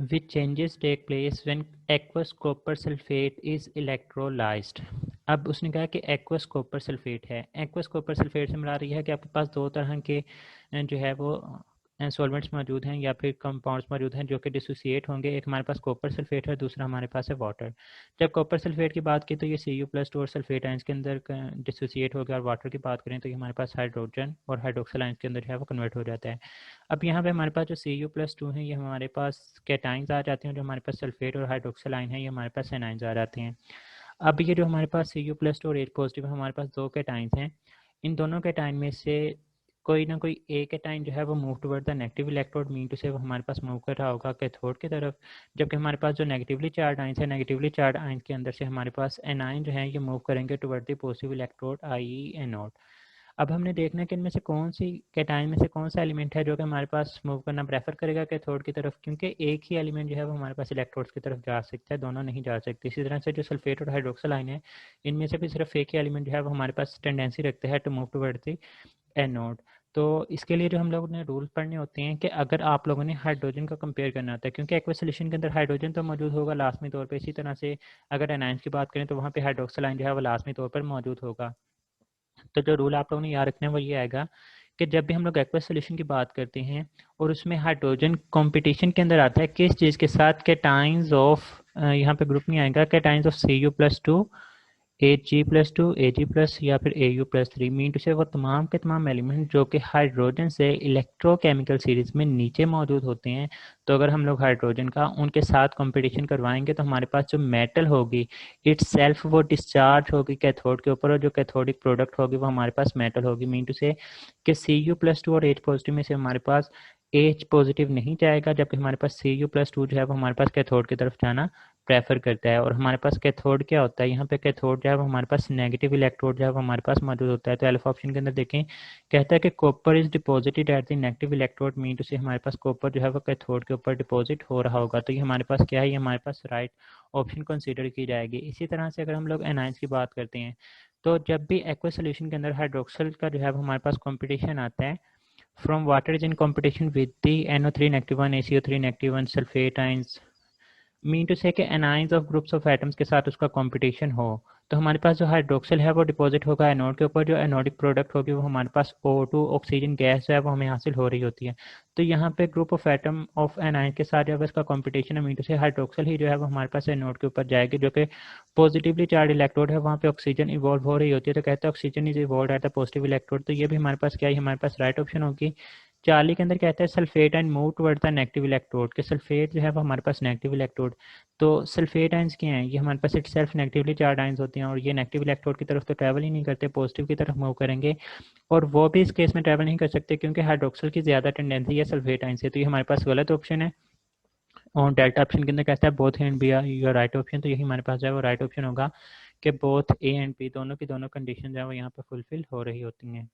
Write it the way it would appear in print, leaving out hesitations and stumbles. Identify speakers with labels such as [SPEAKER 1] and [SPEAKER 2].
[SPEAKER 1] which changes take place when aqueous copper sulfate is electrolyzed। अब उसने कहा कि एक्वस कॉपर सल्फेट है। एक्वस कॉपर सल्फेट से मिला रही है कि आपके पास दो तरह के जो है वो सॉल्वेंट्स मौजूद हैं या फिर कंपाउंड्स मौजूद हैं जो कि डिसोसिएट होंगे। एक हमारे पास कॉपर सल्फेट है, दूसरा हमारे पास है वाटर। जब कॉपर सल्फेट की बात की तो ये Cu+2 और सल्फेट आयंस के अंदर डिसोसिएट हो गया, और वाटर की बात करें तो ये हमारे पास हाइड्रोजन और हाइड्रोक्सिल आयंस के अंदर जो है वो कन्वर्ट हो जाता है। अब यहाँ पे हमारे पास जो Cu+2 है ये हमारे पास कैटाइंस आ जाते हैं, जो हमारे पास सल्फेट और हाइड्रोक्सिल आयन है ये हमारे पास एनाइंस आ जाते हैं। अब ये जो हमारे पास Cu+2 और H पॉजिटिव हमारे पास दो कैटाइंस हैं। इन दोनों कैटाइन में से कोई ना कोई एक कैटाइन जो है वो move toward the negative electrode, mean to say वो हमारे पास मूव कर रहा होगा कैथोड की तरफ, जबकि हमारे पास जो नेगेटिवली चार्ज आइंस है, नेगेटिवली चार्ज आइंस के अंदर से हमारे पास एनाइन जो है ये मूव करेंगे toward the positive electrode I anode. अब हमने देखना है कि इनमें से कौन सी कैटाइन में से कौन सा एलिमेंट है जो कि हमारे पास मूव करना प्रेफर करेगा कैथोड की तरफ, क्योंकि एक ही एलिमेंट जो है वो हमारे पास इलेक्ट्रोड्स की तरफ जा सकता है, दोनों नहीं जा सकते। इसी तरह से जो सल्फेट और हाइड्रोक्सिल आयन है इनमें से भी सिर्फ एक ही एलिमेंट जो है वो हमारे पास टेंडेंसी रखते हैं to move toward the anode. तो इसके लिए जो हम लोगों ने रूल पढ़ने होते हैं कि अगर आप लोगों ने हाइड्रोजन का कंपेयर करना होता है, क्योंकि एक्वस सॉल्यूशन के अंदर हाइड्रोजन तो मौजूद होगा लाजमी तौर पे। इसी तरह से अगर एनाइंस की बात करें तो वहाँ पे हाइड्रोक्सिल आयन जो है वो लाजमी तौर पर मौजूद होगा। तो जो रूल आप लोगों ने याद रखना है वो ये आएगा कि जब भी हम लोग एक्वस सॉल्यूशन की बात करते हैं और उसमें हाइड्रोजन कंपटीशन के अंदर आता है किस चीज़ के साथ, कैटाइंस ऑफ, यहाँ पे ग्रुप नहीं आएगा, cations of Cu+2 Ag+2 Ag+ या फिर Au+3, मीन टू से वो तमाम के तमाम एलिमेंट जो कि हाइड्रोजन से इलेक्ट्रोकेमिकल सीरीज में नीचे मौजूद होते हैं। तो अगर हम लोग हाइड्रोजन का उनके साथ कंपटीशन करवाएंगे तो हमारे पास जो मेटल होगी इट्स सेल्फ वो डिस्चार्ज होगी कैथोड के ऊपर, और जो कैथोडिक प्रोडक्ट होगी वो हमारे पास मेटल होगी। मीन टू से कि Cu+2 और H पॉजिटिव में से हमारे पास H पॉजिटिव नहीं जाएगा, जबकि हमारे पास Cu+2 जो है वो हमारे पास कैथोड की तरफ जाना प्रेफर करता है। और हमारे पास कैथोड क्या होता है, यहाँ पे कैथोड जो है वो हमारे पास नेगेटिव इलेक्ट्रोड जो है वो हमारे पास मौजूद होता है। तो अल्फा ऑप्शन के अंदर देखें कहता है कि copper is deposited at the negative electrode, mean to say हमारे पास कॉपर जो है वो कैथोड के ऊपर डिपॉजिट हो रहा होगा। तो ये हमारे पास क्या है, ये हमारे पास राइट ऑप्शन कंसिडर की जाएगी। इसी तरह से अगर हम लोग एनाइंस की बात करते हैं तो जब भी एक्वस सॉल्यूशन के अंदर हाइड्रोक्सिल का जो है वो हमारे पास कॉम्पिटिशन आता है from water is in competition with the NO3-1 ACO3-1 sulphate ions, mean to say कि anions of groups of atoms के साथ उसका कंपटीशन हो, तो हमारे पास जो हाइड्रोक्सिल है वो डिपॉजिट होगा एनोड के ऊपर। जो एनोडिक प्रोडक्ट होगी वो हमारे पास O2 ऑक्सीजन गैस जो है वो हमें हासिल हो रही होती है। तो यहाँ पे group of atom of anion के साथ जब इसका कंपटीशन है मीन टू से हाइड्रोक्सिल ही जो है वो हमारे पास एनोड के ऊपर जाएगी, जो कि पॉजिटिवली चार्ज इलेक्ट्रोड है, वहाँ पे ऑक्सीजन इवॉल्व हो रही होती है। तो कहते हैं oxygen is evolve at the positive electrode. तो ये भी हमारे पास क्या है, हमारे पास राइट ऑप्शन होगी। 40 के अंदर कहता है sulphate and move toward the negative electrode, के सल्फेट जो है वो हमारे पास नेगेटिव इलेक्ट्रोड। तो सल्फेट आयंस क्या हैं, ये हमारे पास itself negatively charged ions होते हैं और ये नेगेटिव इलेक्ट्रोड की तरफ तो ट्रैवल ही नहीं करते, पॉजिटिव की तरफ मूव करेंगे। और वो भी इस केस में ट्रैवल नहीं कर सकते क्योंकि हाइड्रोक्सिल की ज़्यादा टेंडेंसी है सल्फेट आयंस से। तो ये हमारे पास गलत ऑप्शन है। और डेल्टा ऑप्शन के अंदर कहता है both A and B are your right option. तो यही हमारे पास जो है वो राइट ऑप्शन होगा कि बोथ ए एंड बी दोनों की दोनों कंडीशन जो है वो यहाँ पर फुलफिल हो रही होती हैं।